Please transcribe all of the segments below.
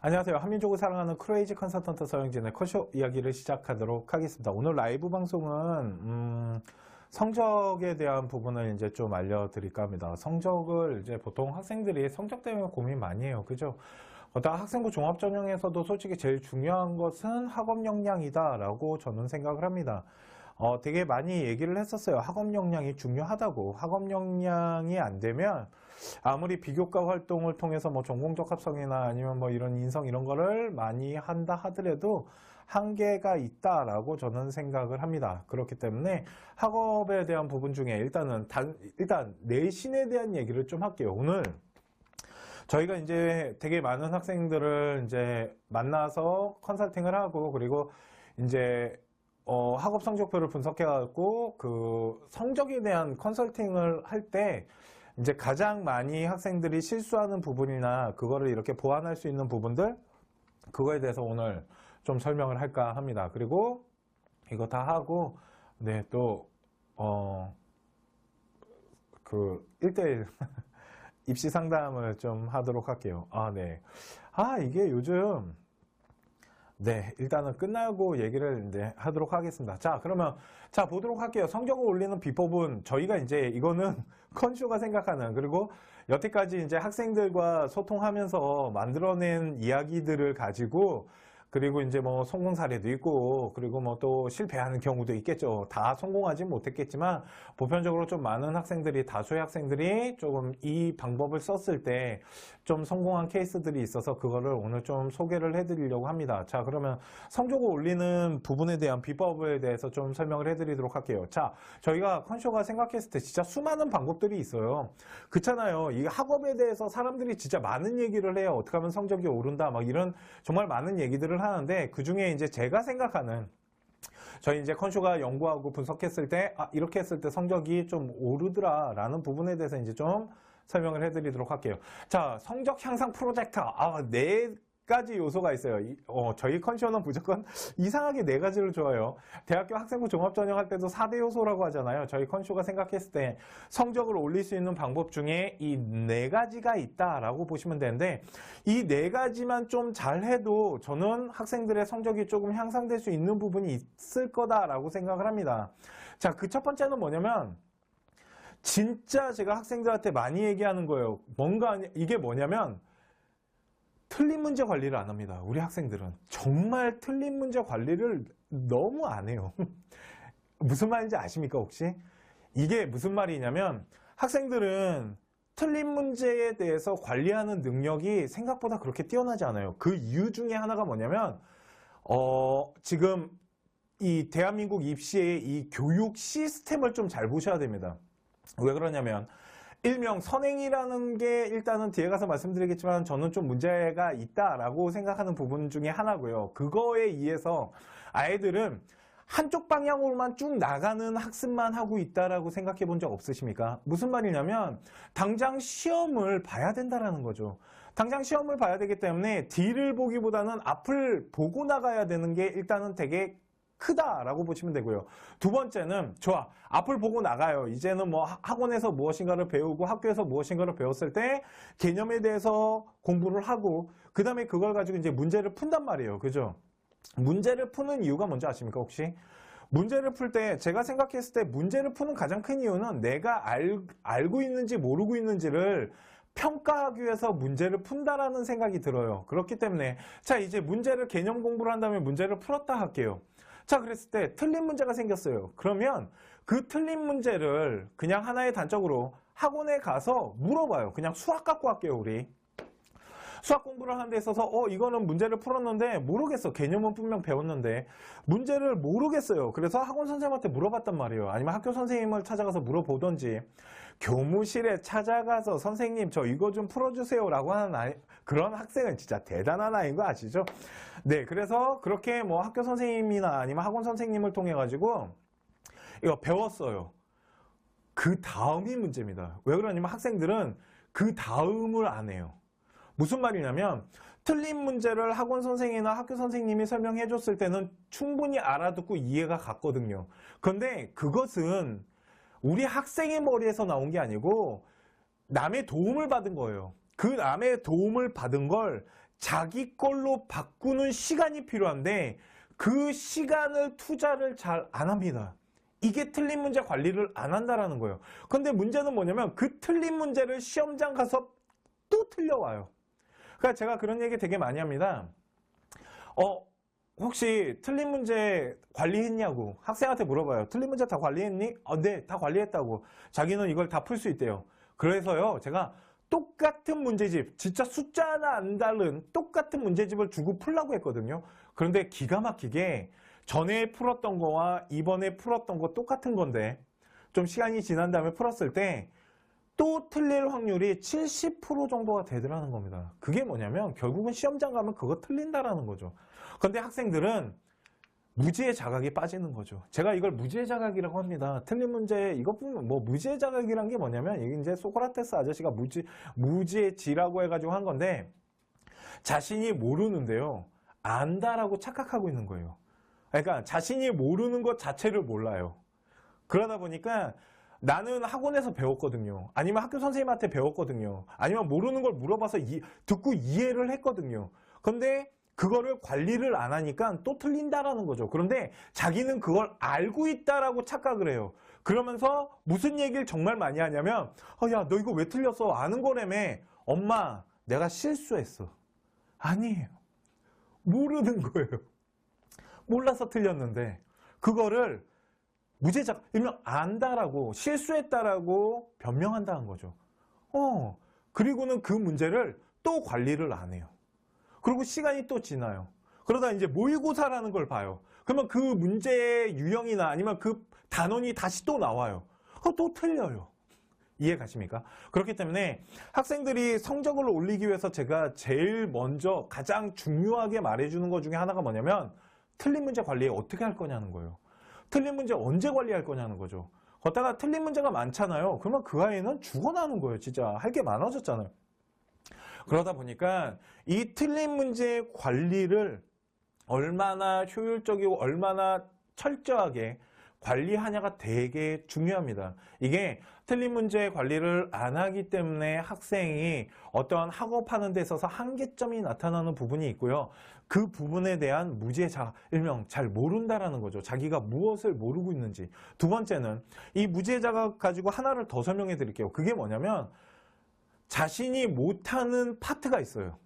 안녕하세요. 한민족을 사랑하는 크레이지 컨설턴트 서영진의 컷쇼 이야기를 시작하도록 하겠습니다. 오늘 라이브 방송은 성적에 대한 부분을 이제 좀 알려드릴까 합니다. 성적을 이제 보통 학생들이 성적 때문에 고민 많이 해요. 그죠? 학생부 종합전형에서도 솔직히 제일 중요한 것은 학업 역량이다라고 저는 생각을 합니다. 되게 많이 얘기를 했었어요. 학업 역량이 중요하다고. 학업 역량이 안 되면 아무리 비교과 활동을 통해서 뭐 전공적 합성이나 아니면 뭐 이런 인성 이런 거를 많이 한다 하더라도 한계가 있다라고 저는 생각을 합니다. 그렇기 때문에 학업에 대한 부분 중에 일단 내신에 대한 얘기를 좀 할게요. 오늘 저희가 이제 되게 많은 학생들을 이제 만나서 컨설팅을 하고 그리고 이제 학업 성적표를 분석해갖고 그 성적에 대한 컨설팅을 할 때 이제 가장 많이 학생들이 실수하는 부분이나 그거를 이렇게 보완할 수 있는 부분들 그거에 대해서 오늘 좀 설명을 할까 합니다. 그리고 이거 다 하고 네, 또 그 1대1 입시 상담을 좀 하도록 할게요. 이게 요즘 네, 일단은 끝나고 얘기를 이제 하도록 하겠습니다. 자, 그러면 보도록 할게요. 성적을 올리는 비법은 저희가 이제 이거는 컨쇼가 생각하는 그리고 여태까지 이제 학생들과 소통하면서 만들어낸 이야기들을 가지고 그리고 이제 뭐 성공 사례도 있고 그리고 뭐 또 실패하는 경우도 있겠죠. 다 성공하진 못했겠지만 보편적으로 좀 많은 학생들이 다수의 학생들이 조금 이 방법을 썼을 때 좀 성공한 케이스들이 있어서 그거를 오늘 좀 소개를 해드리려고 합니다. 자, 그러면 성적을 올리는 부분에 대한 비법에 대해서 좀 설명을 해드리도록 할게요. 자, 저희가 컨쇼가 생각했을 때 진짜 수많은 방법들이 있어요. 그렇잖아요. 이 학업에 대해서 사람들이 진짜 많은 얘기를 해요. 어떻게 하면 성적이 오른다 막 이런 정말 많은 얘기들을 하는데 그 중에 이제 제가 생각하는 저희 이제 컨쇼가 연구하고 분석했을 때 이렇게 했을 때 성적이 좀 오르더라 라는 부분에 대해서 이제 좀 설명을 해드리도록 할게요. 자, 성적 향상 프로젝트 네 가지 요소가 있어요. 저희 컨쇼는 무조건 이상하게 네 가지를 좋아해요. 대학교 학생부 종합전형 할 때도 4대 요소라고 하잖아요. 저희 컨쇼가 생각했을 때 성적을 올릴 수 있는 방법 중에 이 네 가지가 있다라고 보시면 되는데 이 네 가지만 좀 잘해도 저는 학생들의 성적이 조금 향상될 수 있는 부분이 있을 거다라고 생각을 합니다. 자, 그 첫 번째는 뭐냐면 진짜 제가 학생들한테 많이 얘기하는 거예요. 이게 뭐냐면 틀린 문제 관리를 안 합니다. 우리 학생들은 정말 틀린 문제 관리를 너무 안 해요. 무슨 말인지 아십니까 혹시? 이게 무슨 말이냐면 학생들은 틀린 문제에 대해서 관리하는 능력이 생각보다 그렇게 뛰어나지 않아요. 그 이유 중에 하나가 뭐냐면 지금 이 대한민국 입시의 이 교육 시스템을 좀 잘 보셔야 됩니다. 왜 그러냐면 일명 선행이라는 게 일단은 뒤에 가서 말씀드리겠지만 저는 좀 문제가 있다라고 생각하는 부분 중에 하나고요. 그거에 의해서 아이들은 한쪽 방향으로만 쭉 나가는 학습만 하고 있다라고 생각해 본 적 없으십니까? 무슨 말이냐면 당장 시험을 봐야 된다라는 거죠. 당장 시험을 봐야 되기 때문에 뒤를 보기보다는 앞을 보고 나가야 되는 게 일단은 되게 크다라고 보시면 되고요. 두 번째는 좋아. 앞을 보고 나가요. 이제는 뭐 학원에서 무엇인가를 배우고 학교에서 무엇인가를 배웠을 때 개념에 대해서 공부를 하고 그 다음에 그걸 가지고 이제 문제를 푼단 말이에요. 그죠? 문제를 푸는 이유가 뭔지 아십니까 혹시? 문제를 풀 때 제가 생각했을 때 문제를 푸는 가장 큰 이유는 내가 알고 있는지 모르고 있는지를 평가하기 위해서 문제를 푼다라는 생각이 들어요. 그렇기 때문에 자 이제 문제를 개념 공부를 한 다음에 문제를 풀었다 할게요. 자, 그랬을 때 틀린 문제가 생겼어요. 그러면 그 틀린 문제를 그냥 하나의 단적으로 학원에 가서 물어봐요. 그냥 수학 갖고 갈게요, 우리. 수학 공부를 하는 데 있어서 이거는 문제를 풀었는데 모르겠어. 개념은 분명 배웠는데 문제를 모르겠어요. 그래서 학원 선생님한테 물어봤단 말이에요. 아니면 학교 선생님을 찾아가서 물어보던지 교무실에 찾아가서 선생님 저 이거 좀 풀어주세요 라고 하는 그런 학생은 진짜 대단한 아이인 거 아시죠? 네, 그래서 그렇게 뭐 학교 선생님이나 아니면 학원 선생님을 통해 가지고 이거 배웠어요. 그 다음이 문제입니다. 왜 그러냐면 학생들은 그 다음을 안 해요. 무슨 말이냐면 틀린 문제를 학원 선생이나 학교 선생님이 설명해 줬을 때는 충분히 알아듣고 이해가 갔거든요. 그런데 그것은 우리 학생의 머리에서 나온 게 아니고 남의 도움을 받은 거예요. 그 남의 도움을 받은 걸 자기 걸로 바꾸는 시간이 필요한데 그 시간을 투자를 잘 안 합니다. 이게 틀린 문제 관리를 안 한다라는 거예요. 근데 문제는 뭐냐면 그 틀린 문제를 시험장 가서 또 틀려와요. 그러니까 제가 그런 얘기 되게 많이 합니다. 혹시 틀린 문제 관리했냐고 학생한테 물어봐요. 틀린 문제 다 관리했니? 네, 다 관리했다고. 자기는 이걸 다 풀 수 있대요. 그래서요, 제가 똑같은 문제집, 진짜 숫자 하나 안 다른 똑같은 문제집을 주고 풀라고 했거든요. 그런데 기가 막히게 전에 풀었던 거와 이번에 풀었던 거 똑같은 건데 좀 시간이 지난 다음에 풀었을 때 또 틀릴 확률이 70% 정도가 되더라는 겁니다. 그게 뭐냐면 결국은 시험장 가면 그거 틀린다라는 거죠. 그런데 학생들은 무지의 자각에 빠지는 거죠. 제가 이걸 무지의 자각이라고 합니다. 틀린 문제, 이것 보면 뭐 무지의 자각이란 게 뭐냐면 이게 이제 소크라테스 아저씨가 무지의 지라고 해가지고 한 건데 자신이 모르는데요. 안다라고 착각하고 있는 거예요. 그러니까 자신이 모르는 것 자체를 몰라요. 그러다 보니까 나는 학원에서 배웠거든요. 아니면 학교 선생님한테 배웠거든요. 아니면 모르는 걸 물어봐서 듣고 이해를 했거든요. 근데 그거를 관리를 안 하니까 또 틀린다라는 거죠. 그런데 자기는 그걸 알고 있다라고 착각을 해요. 그러면서 무슨 얘기를 정말 많이 하냐면 야, 너 이거 왜 틀렸어? 아는 거라며. 엄마, 내가 실수했어. 아니에요. 모르는 거예요. 몰라서 틀렸는데 그거를 무죄자, 일명 안다라고 실수했다라고 변명한다는 거죠. 그리고는 그 문제를 또 관리를 안 해요. 그리고 시간이 또 지나요. 그러다 이제 모의고사라는 걸 봐요. 그러면 그 문제의 유형이나 아니면 그 단원이 다시 또 나와요. 또 틀려요. 이해 가십니까? 그렇기 때문에 학생들이 성적을 올리기 위해서 제가 제일 먼저 가장 중요하게 말해주는 것 중에 하나가 뭐냐면 틀린 문제 관리 어떻게 할 거냐는 거예요. 틀린 문제 언제 관리할 거냐는 거죠. 걷다가 틀린 문제가 많잖아요. 그러면 그 아이는 죽어나는 거예요. 진짜 할 게 많아졌잖아요. 그러다 보니까 이 틀린 문제 관리를 얼마나 효율적이고 얼마나 철저하게 관리하냐가 되게 중요합니다. 이게 틀린 문제 관리를 안 하기 때문에 학생이 어떠한 학업하는 데 있어서 한계점이 나타나는 부분이 있고요. 그 부분에 대한 무지의 자각, 일명 잘 모른다라는 거죠. 자기가 무엇을 모르고 있는지. 두 번째는 이 무지의 자각 가지고 하나를 더 설명해 드릴게요. 그게 뭐냐면 자신이 못하는 파트가 있어요.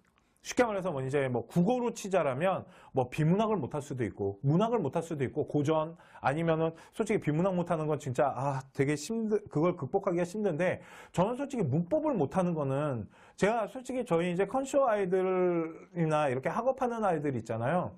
쉽게 말해서 이제 국어로 치자라면 비문학을 못할 수도 있고 문학을 못할 수도 있고 고전 아니면은 솔직히 비문학 못하는 건 진짜 되게 그걸 극복하기가 힘든데 저는 솔직히 문법을 못하는 거는 제가 솔직히 저희 이제 컨쇼 아이들이나 이렇게 학업하는 아이들 있잖아요.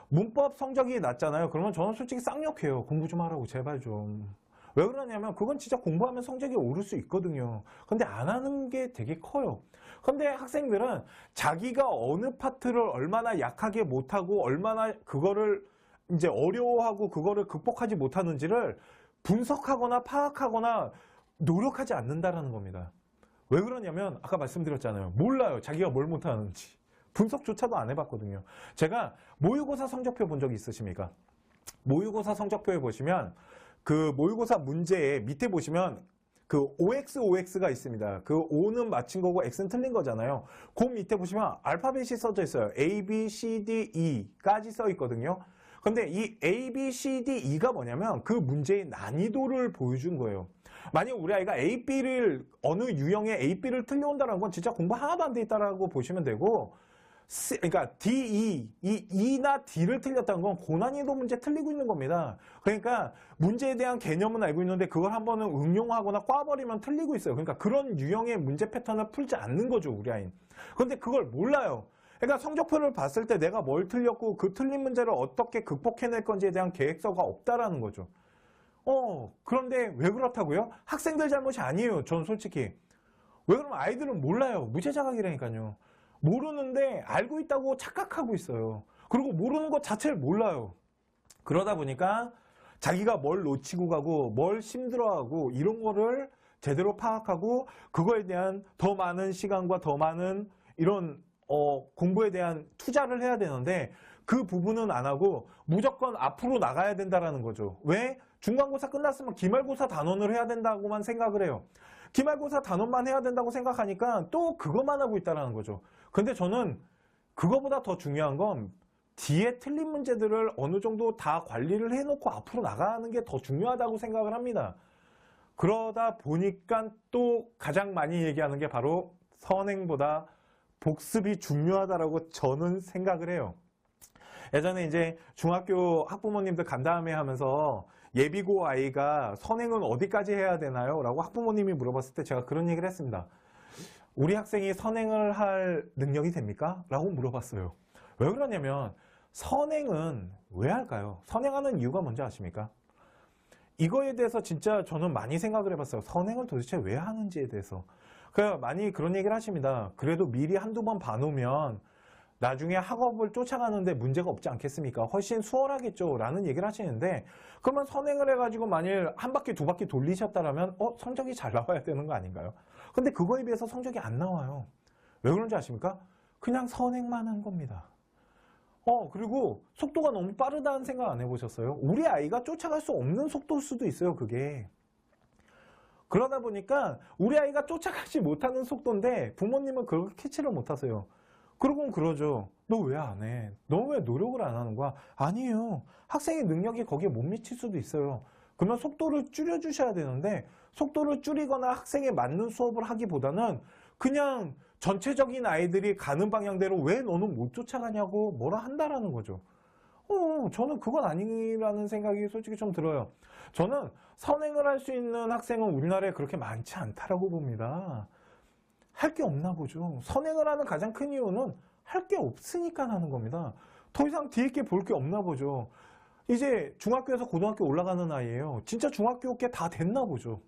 문법 성적이 낮잖아요. 그러면 저는 솔직히 쌍욕해요. 공부 좀 하라고 제발 좀. 왜 그러냐면 그건 진짜 공부하면 성적이 오를 수 있거든요. 근데 안 하는 게 되게 커요. 근데 학생들은 자기가 어느 파트를 얼마나 약하게 못하고 얼마나 그거를 이제 어려워하고 그거를 극복하지 못하는지를 분석하거나 파악하거나 노력하지 않는다라는 겁니다. 왜 그러냐면 아까 말씀드렸잖아요. 몰라요. 자기가 뭘 못하는지. 분석조차도 안 해봤거든요. 제가 모의고사 성적표 본 적 있으십니까? 모의고사 성적표에 보시면 그 모의고사 문제에 밑에 보시면 그 OX가 있습니다. 그 O는 맞힌 거고 X는 틀린 거잖아요. 그 밑에 보시면 알파벳이 써져 있어요. A, B, C, D, E까지 써 있거든요. 근데 이 A, B, C, D, E가 뭐냐면 그 문제의 난이도를 보여준 거예요. 만약 우리 아이가 A, B를 어느 유형의 A, B를 틀려온다는 건 진짜 공부 하나도 안 돼 있다라고 보시면 되고 그러니까 D, E, 이 E나 D를 틀렸다는 건 고난이도 문제 틀리고 있는 겁니다. 그러니까 문제에 대한 개념은 알고 있는데 그걸 한 번은 응용하거나 꽈버리면 틀리고 있어요. 그러니까 그런 유형의 문제 패턴을 풀지 않는 거죠, 우리 아이는. 그런데 그걸 몰라요. 그러니까 성적표를 봤을 때 내가 뭘 틀렸고 그 틀린 문제를 어떻게 극복해낼 건지에 대한 계획서가 없다라는 거죠. 그런데 왜 그렇다고요? 학생들 잘못이 아니에요, 전 솔직히. 왜 그러면 아이들은 몰라요. 무죄자각이라니까요. 모르는데 알고 있다고 착각하고 있어요. 그리고 모르는 것 자체를 몰라요. 그러다 보니까 자기가 뭘 놓치고 가고 뭘 힘들어하고 이런 거를 제대로 파악하고 그거에 대한 더 많은 시간과 더 많은 이런 공부에 대한 투자를 해야 되는데 그 부분은 안 하고 무조건 앞으로 나가야 된다는 거죠. 왜? 중간고사 끝났으면 기말고사 단원을 해야 된다고만 생각을 해요. 기말고사 단원만 해야 된다고 생각하니까 또 그것만 하고 있다는 거죠. 근데 저는 그거보다 더 중요한 건 뒤에 틀린 문제들을 어느 정도 다 관리를 해놓고 앞으로 나가는 게 더 중요하다고 생각을 합니다. 그러다 보니까 또 가장 많이 얘기하는 게 바로 선행보다 복습이 중요하다라고 저는 생각을 해요. 예전에 이제 중학교 학부모님들 간담회 하면서 예비고 아이가 선행은 어디까지 해야 되나요? 라고 학부모님이 물어봤을 때 제가 그런 얘기를 했습니다. 우리 학생이 선행을 할 능력이 됩니까? 라고 물어봤어요. 왜 그러냐면 선행은 왜 할까요? 선행하는 이유가 뭔지 아십니까? 이거에 대해서 진짜 저는 많이 생각을 해봤어요. 선행을 도대체 왜 하는지에 대해서. 많이 그런 얘기를 하십니다. 그래도 미리 한두 번 봐놓으면 나중에 학업을 쫓아가는데 문제가 없지 않겠습니까? 훨씬 수월하겠죠? 라는 얘기를 하시는데 그러면 선행을 해가지고 만일 한 바퀴 두 바퀴 돌리셨다라면 성적이 잘 나와야 되는 거 아닌가요? 근데 그거에 비해서 성적이 안 나와요. 왜 그런지 아십니까? 그냥 선행만 한 겁니다. 그리고 속도가 너무 빠르다는 생각 안 해보셨어요? 우리 아이가 쫓아갈 수 없는 속도일 수도 있어요, 그게. 그러다 보니까 우리 아이가 쫓아가지 못하는 속도인데 부모님은 그걸 캐치를 못하세요. 그러곤 그러죠. 너 왜 안 해? 너 왜 노력을 안 하는 거야? 아니에요. 학생의 능력이 거기에 못 미칠 수도 있어요. 그러면 속도를 줄여주셔야 되는데 속도를 줄이거나 학생에 맞는 수업을 하기보다는 그냥 전체적인 아이들이 가는 방향대로 왜 너는 못 쫓아가냐고 뭐라 한다라는 거죠. 저는 그건 아니라는 생각이 솔직히 좀 들어요. 저는 선행을 할 수 있는 학생은 우리나라에 그렇게 많지 않다라고 봅니다. 할 게 없나 보죠. 선행을 하는 가장 큰 이유는 할 게 없으니까 하는 겁니다. 더 이상 뒤에 게 볼 게 없나 보죠. 이제 중학교에서 고등학교 올라가는 아이예요. 진짜 중학교 게 다 됐나 보죠.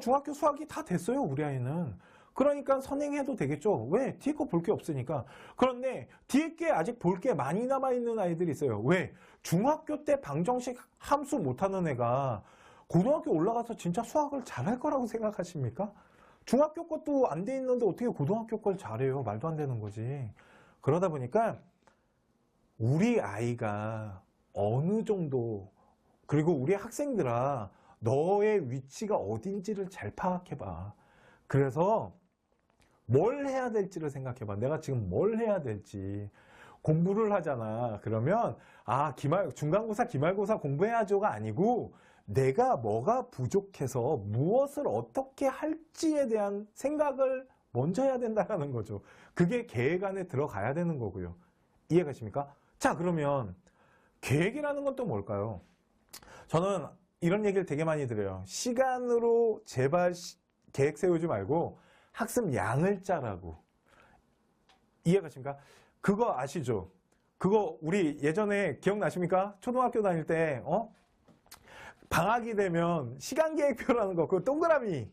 중학교 수학이 다 됐어요, 우리 아이는. 그러니까 선행해도 되겠죠. 왜? 뒤에 거 볼 게 없으니까. 그런데 뒤에 게 아직 볼 게 많이 남아있는 아이들이 있어요. 왜? 중학교 때 방정식 함수 못하는 애가 고등학교 올라가서 진짜 수학을 잘할 거라고 생각하십니까? 중학교 것도 안 돼 있는데 어떻게 고등학교 걸 잘해요? 말도 안 되는 거지. 그러다 보니까 우리 아이가 어느 정도, 그리고 우리 학생들아, 너의 위치가 어딘지를 잘 파악해봐. 그래서 뭘 해야 될지를 생각해봐. 내가 지금 뭘 해야 될지. 공부를 하잖아. 그러면 중간고사, 기말고사 공부해야죠가 아니고 내가 뭐가 부족해서 무엇을 어떻게 할지에 대한 생각을 먼저 해야 된다는 거죠. 그게 계획 안에 들어가야 되는 거고요. 이해가십니까? 자, 그러면 계획이라는 건 또 뭘까요? 저는 이런 얘기를 되게 많이 드려요. 시간으로 제발 계획 세우지 말고 학습 양을 짜라고. 이해가십니까? 그거 아시죠? 그거 우리 예전에 기억나십니까? 초등학교 다닐 때 방학이 되면 시간 계획표라는 거, 그 동그라미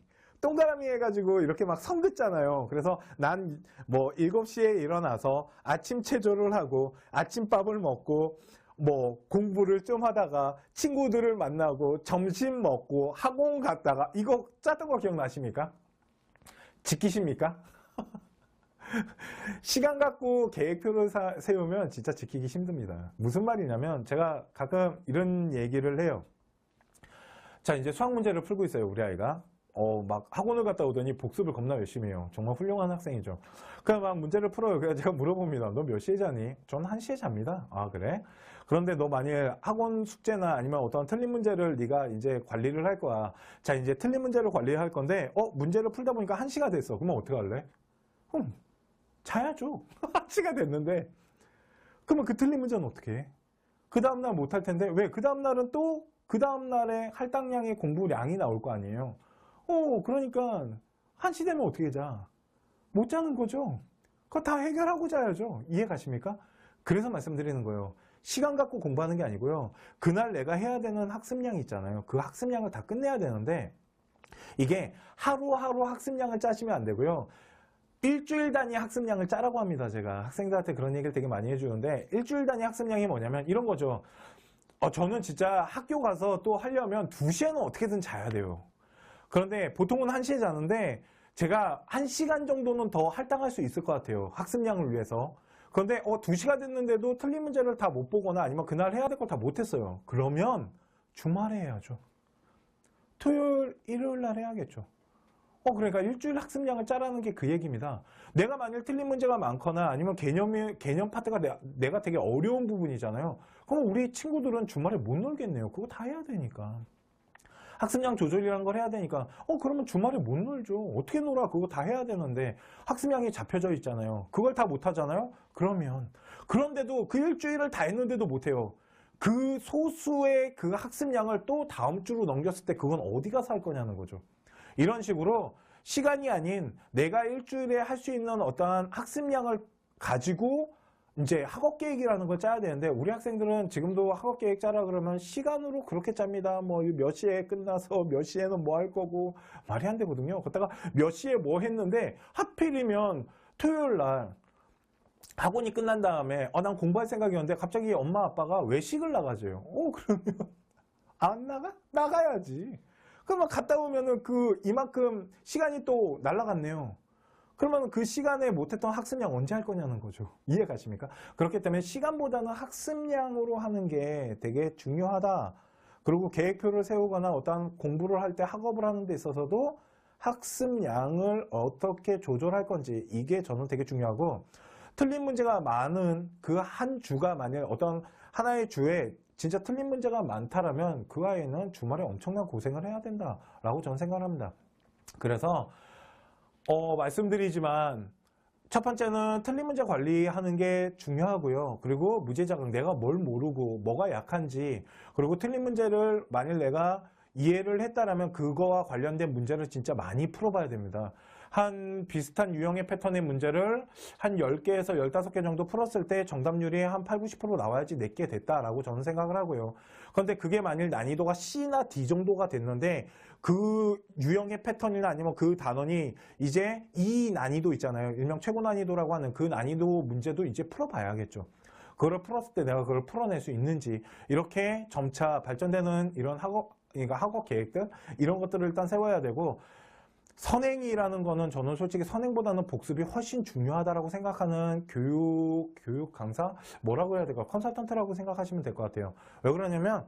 해가지고 이렇게 막 선 긋잖아요. 그래서 난 뭐 7시에 일어나서 아침 체조를 하고 아침밥을 먹고 뭐 공부를 좀 하다가 친구들을 만나고 점심 먹고 학원 갔다가 이거 짰던 거 기억나십니까? 지키십니까? 시간 갖고 계획표를 세우면 진짜 지키기 힘듭니다. 무슨 말이냐면 제가 가끔 이런 얘기를 해요. 자, 이제 수학 문제를 풀고 있어요, 우리 아이가. 막 학원을 갔다 오더니 복습을 겁나 열심히 해요. 정말 훌륭한 학생이죠. 그냥 막 문제를 풀어요. 그래서 제가 물어봅니다. 너 몇 시에 자니? 전 1시에 잡니다. 아, 그래? 그런데 너 만일 학원 숙제나 아니면 어떤 틀린 문제를 네가 이제 관리를 할 거야. 자, 이제 틀린 문제를 관리할 건데, 문제를 풀다 보니까 1시가 됐어. 그러면 어떻게 할래? 자야죠. 1시가 됐는데. 그러면 그 틀린 문제는 어떻게 해? 그 다음날 못 할 텐데, 왜? 그 다음날은 또 그 다음날에 할당량의 공부량이 나올 거 아니에요. 그러니까 1시 되면 어떻게 자? 못 자는 거죠. 그거 다 해결하고 자야죠. 이해 가십니까? 그래서 말씀드리는 거예요. 시간 갖고 공부하는 게 아니고요. 그날 내가 해야 되는 학습량이 있잖아요. 그 학습량을 다 끝내야 되는데 이게 하루하루 학습량을 짜시면 안 되고요. 일주일 단위 학습량을 짜라고 합니다. 제가 학생들한테 그런 얘기를 되게 많이 해주는데 일주일 단위 학습량이 뭐냐면 이런 거죠. 저는 진짜 학교 가서 또 하려면 2시에는 어떻게든 자야 돼요. 그런데 보통은 1시에 자는데 제가 1시간 정도는 더 할당할 수 있을 것 같아요. 학습량을 위해서. 그런데 2시가 됐는데도 틀린 문제를 다 못 보거나 아니면 그날 해야 될 걸 다 못했어요. 그러면 주말에 해야죠. 토요일, 일요일 날 해야겠죠. 그러니까 일주일 학습량을 짜라는 게 그 얘기입니다. 내가 만일 틀린 문제가 많거나 아니면 개념 파트가 내가 되게 어려운 부분이잖아요. 그럼 우리 친구들은 주말에 못 놀겠네요. 그거 다 해야 되니까. 학습량 조절이라는 걸 해야 되니까 그러면 주말에 못 놀죠. 어떻게 놀아? 그거 다 해야 되는데 학습량이 잡혀져 있잖아요. 그걸 다 못 하잖아요. 그런데도 그 일주일을 다 했는데도 못 해요. 그 소수의 그 학습량을 또 다음 주로 넘겼을 때 그건 어디 가서 할 거냐는 거죠. 이런 식으로 시간이 아닌 내가 일주일에 할 수 있는 어떠한 학습량을 가지고 이제 학업 계획이라는 걸 짜야 되는데 우리 학생들은 지금도 학업 계획 짜라 그러면 시간으로 그렇게 짭니다. 뭐 몇 시에 끝나서 몇 시에는 뭐 할 거고 말이 안 되거든요. 그러다가 몇 시에 뭐 했는데 하필이면 토요일 날 학원이 끝난 다음에 난 공부할 생각이었는데 갑자기 엄마 아빠가 외식을 나가줘요. 그러면 안 나가? 나가야지. 그러면 갔다 오면은 이만큼 시간이 또 날아갔네요. 그러면 그 시간에 못했던 학습량 언제 할 거냐는 거죠. 이해가십니까? 그렇기 때문에 시간보다는 학습량으로 하는 게 되게 중요하다. 그리고 계획표를 세우거나 어떤 공부를 할 때 학업을 하는 데 있어서도 학습량을 어떻게 조절할 건지 이게 저는 되게 중요하고 틀린 문제가 많은 그 한 주가 만약 어떤 하나의 주에 진짜 틀린 문제가 많다라면 그 아이는 주말에 엄청난 고생을 해야 된다라고 저는 생각을 합니다. 그래서 말씀드리지만 첫 번째는 틀린 문제 관리하는 게 중요하고요. 그리고 무제자극, 내가 뭘 모르고 뭐가 약한지, 그리고 틀린 문제를 만일 내가 이해를 했다라면 그거와 관련된 문제를 진짜 많이 풀어봐야 됩니다. 한 비슷한 유형의 패턴의 문제를 한 10개에서 15개 정도 풀었을 때 정답률이 한 8, 90% 나와야지 내게 됐다라고 저는 생각을 하고요. 그런데 그게 만일 난이도가 C나 D 정도가 됐는데 그 유형의 패턴이나 아니면 그 단원이 이제 이 난이도 있잖아요. 일명 최고 난이도라고 하는 그 난이도 문제도 이제 풀어봐야겠죠. 그걸 풀었을 때 내가 그걸 풀어낼 수 있는지 이렇게 점차 발전되는 이런 그러니까 학업 계획들 이런 것들을 일단 세워야 되고 선행이라는 거는 저는 솔직히 선행보다는 복습이 훨씬 중요하다고 생각하는 교육 강사? 뭐라고 해야 될까? 컨설턴트라고 생각하시면 될 것 같아요. 왜 그러냐면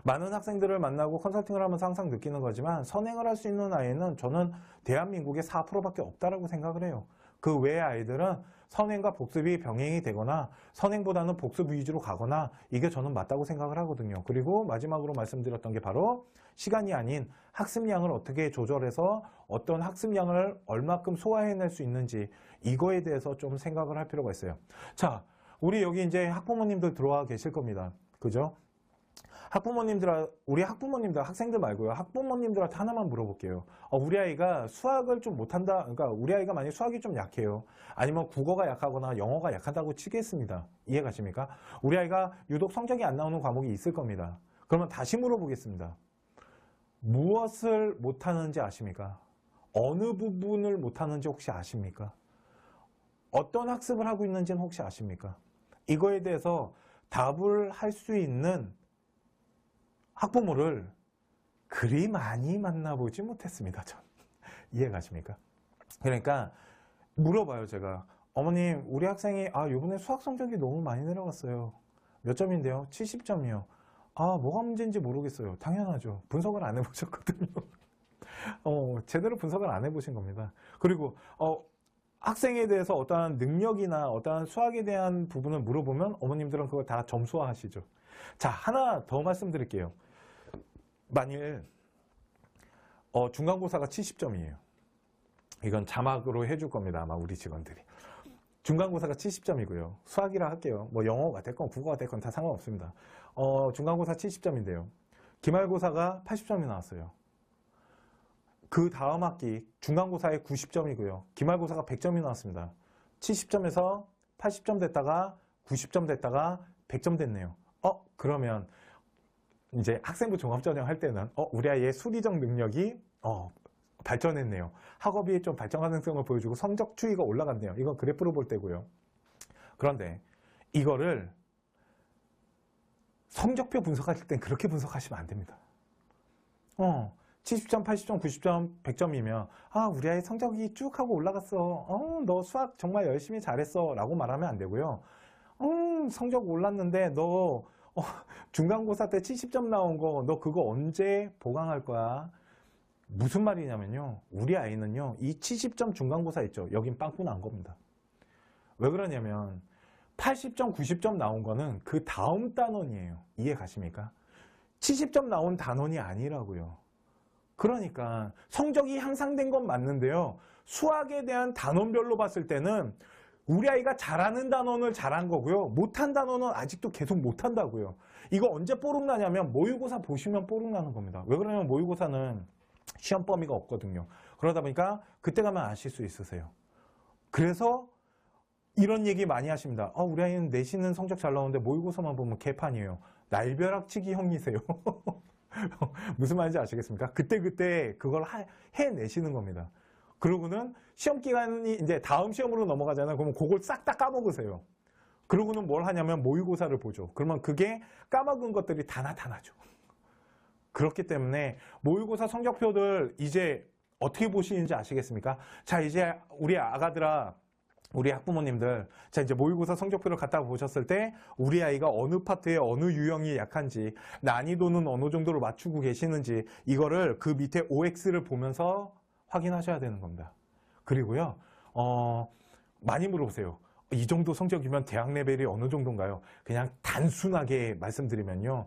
많은 학생들을 만나고 컨설팅을 하면서 항상 느끼는 거지만 선행을 할 수 있는 아이는 저는 대한민국의 4%밖에 없다라고 생각을 해요. 그 외의 아이들은 선행과 복습이 병행이 되거나 선행보다는 복습 위주로 가거나 이게 저는 맞다고 생각을 하거든요. 그리고 마지막으로 말씀드렸던 게 바로 시간이 아닌 학습량을 어떻게 조절해서 어떤 학습량을 얼마큼 소화해낼 수 있는지 이거에 대해서 좀 생각을 할 필요가 있어요. 자, 우리 여기 이제 학부모님들 들어와 계실 겁니다. 그죠? 우리 학부모님들, 학생들 말고요. 학부모님들한테 하나만 물어볼게요. 우리 아이가 수학을 좀 못한다. 그러니까 우리 아이가 만약 수학이 좀 약해요. 아니면 국어가 약하거나 영어가 약하다고 치겠습니다. 이해가십니까? 우리 아이가 유독 성적이 안 나오는 과목이 있을 겁니다. 그러면 다시 물어보겠습니다. 무엇을 못하는지 아십니까? 어느 부분을 못하는지 혹시 아십니까? 어떤 학습을 하고 있는지는 혹시 아십니까? 이거에 대해서 답을 할 수 있는 학부모를 그리 많이 만나보지 못했습니다. 전. 이해가십니까? 그러니까 물어봐요. 제가 어머님 우리 학생이 이번에 수학 성적이 너무 많이 내려갔어요. 몇 점인데요? 70점이요. 뭐가 문제인지 모르겠어요. 당연하죠. 분석을 안 해보셨거든요. 제대로 분석을 안 해보신 겁니다. 그리고 학생에 대해서 어떠한 능력이나 어떠한 수학에 대한 부분을 물어보면 어머님들은 그걸 다 점수화하시죠. 자, 하나 더 말씀드릴게요. 만일 중간고사가 70점이에요. 이건 자막으로 해줄 겁니다. 아마 우리 직원들이. 중간고사가 70점이고요. 수학이라 할게요. 뭐 영어가 됐건 국어가 됐건 다 상관없습니다. 중간고사 70점인데요. 기말고사가 80점이 나왔어요. 그 다음 학기 중간고사에 90점이고요. 기말고사가 100점이 나왔습니다. 70점에서 80점 됐다가 90점 됐다가 100점 됐네요. 그러면 이제 학생부 종합전형 할 때는 우리 아이의 수리적 능력이 발전했네요. 학업이 좀 발전 가능성을 보여주고 성적 추이가 올라갔네요. 이건 그래프로 볼 때고요. 그런데 이거를 성적표 분석하실 땐 그렇게 분석하시면 안 됩니다. 70점, 80점, 90점, 100점이면 우리 아이 성적이 쭉 하고 올라갔어. 너 수학 정말 열심히 잘했어 라고 말하면 안 되고요. 성적 올랐는데 너 중간고사 때 70점 나온 거 너 그거 언제 보강할 거야? 무슨 말이냐면요. 우리 아이는요. 이 70점 중간고사 있죠. 여긴 빵꾸 난 겁니다. 왜 그러냐면 80점, 90점 나온 거는 그 다음 단원이에요. 이해 가십니까? 70점 나온 단원이 아니라고요. 그러니까 성적이 향상된 건 맞는데요. 수학에 대한 단원별로 봤을 때는 우리 아이가 잘하는 단원을 잘한 거고요. 못한 단원은 아직도 계속 못한다고요. 이거 언제 뽀록 나냐면 모의고사 보시면 뽀록 나는 겁니다. 왜 그러냐면 모의고사는 시험 범위가 없거든요. 그러다 보니까 그때 가면 아실 수 있으세요. 그래서 이런 얘기 많이 하십니다. 우리 아이는 내신은 성적 잘 나오는데 모의고사만 보면 개판이에요. 날벼락치기 형이세요. 무슨 말인지 아시겠습니까? 그때 그걸 해내시는 겁니다. 그러고는 시험 기간이 이제 다음 시험으로 넘어가잖아요. 그러면 그걸 싹 다 까먹으세요. 그러고는 뭘 하냐면 모의고사를 보죠. 그러면 그게 까먹은 것들이 다 나타나죠. 그렇기 때문에 모의고사 성적표들 이제 어떻게 보시는지 아시겠습니까? 자, 이제 우리 아가들아, 우리 학부모님들, 자, 이제 모의고사 성적표를 갖다가 보셨을 때 우리 아이가 어느 파트에 어느 유형이 약한지, 난이도는 어느 정도로 맞추고 계시는지, 이거를 그 밑에 OX를 보면서 확인하셔야 되는 겁니다. 그리고요, 많이 물어보세요. 이 정도 성적이면 대학 레벨이 어느 정도인가요? 그냥 단순하게 말씀드리면요,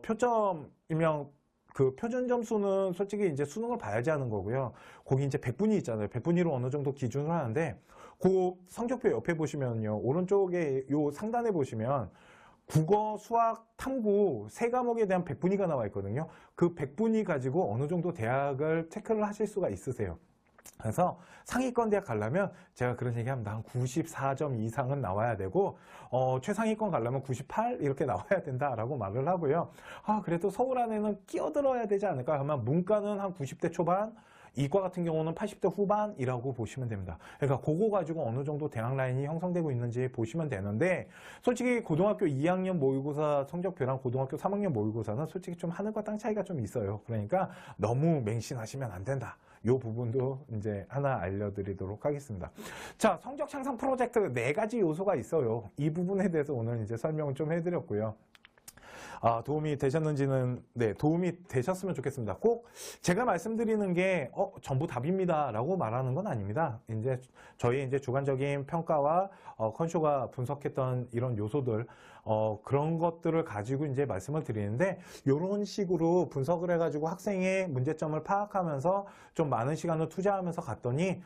표점이면 그 표준 점수는 솔직히 이제 수능을 봐야지 하는 거고요. 거기 이제 백분위 있잖아요. 백분위로 어느 정도 기준으로 하는데, 그 성적표 옆에 보시면요, 오른쪽에 요 상단에 보시면 국어, 수학, 탐구 세 과목에 대한 백분위가 나와 있거든요. 그 백분위 가지고 어느 정도 대학을 체크를 하실 수가 있으세요. 그래서 상위권 대학 가려면 제가 그런 얘기합니다. 한 94점 이상은 나와야 되고 최상위권 가려면 98 이렇게 나와야 된다라고 말을 하고요. 그래도 서울 안에는 끼어들어야 되지 않을까 하면 문과는 한 90대 초반, 이과 같은 경우는 80대 후반이라고 보시면 됩니다. 그러니까 그거 가지고 어느 정도 대학 라인이 형성되고 있는지 보시면 되는데, 솔직히 고등학교 2학년 모의고사 성적표랑 고등학교 3학년 모의고사는 솔직히 좀 하늘과 땅 차이가 좀 있어요. 그러니까 너무 맹신하시면 안 된다. 이 부분도 이제 하나 알려드리도록 하겠습니다. 자, 성적 향상 프로젝트 4가지 요소가 있어요. 이 부분에 대해서 오늘 이제 설명을 좀 해드렸고요. 도움이 되셨는지는, 네, 도움이 되셨으면 좋겠습니다. 꼭 제가 말씀드리는 게, 전부 답입니다. 라고 말하는 건 아닙니다. 이제 저희 이제 주관적인 평가와, 컨쇼가 분석했던 이런 요소들, 그런 것들을 가지고 이제 말씀을 드리는데, 이런 식으로 분석을 해가지고 학생의 문제점을 파악하면서 좀 많은 시간을 투자하면서 갔더니,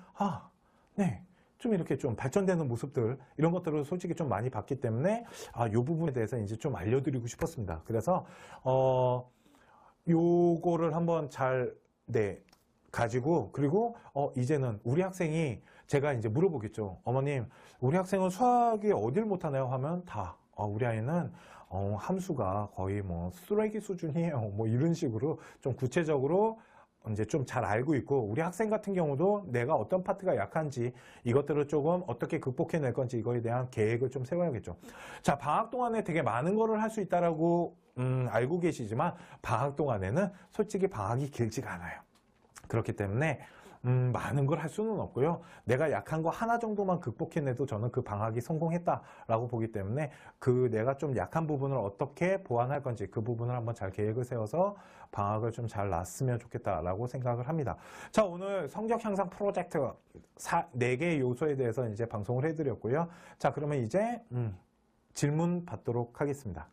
네. 좀 이렇게 좀 발전되는 모습들, 이런 것들을 솔직히 좀 많이 봤기 때문에 이 부분에 대해서 이제 좀 알려드리고 싶었습니다. 그래서 요거를 한번 잘 가지고, 그리고 이제는 우리 학생이, 제가 이제 물어보겠죠. 어머님, 우리 학생은 수학이 어딜 못하나요? 하면 다 우리 아이는 함수가 거의 뭐 쓰레기 수준이에요. 뭐 이런 식으로 좀 구체적으로 이제 좀 잘 알고 있고, 우리 학생 같은 경우도 내가 어떤 파트가 약한지, 이것들을 조금 어떻게 극복해낼 건지, 이거에 대한 계획을 좀 세워야겠죠. 자, 방학 동안에 되게 많은 거를 할 수 있다라고 알고 계시지만, 방학 동안에는 솔직히 방학이 길지가 않아요. 그렇기 때문에 많은 걸 할 수는 없고요. 내가 약한 거 하나 정도만 극복해내도 저는 그 방학이 성공했다라고 보기 때문에, 그 내가 좀 약한 부분을 어떻게 보완할 건지, 그 부분을 한번 잘 계획을 세워서 방학을 좀 잘 났으면 좋겠다라고 생각을 합니다. 자, 오늘 성적 향상 프로젝트 4개의 요소에 대해서 이제 방송을 해드렸고요. 자, 그러면 이제 질문 받도록 하겠습니다.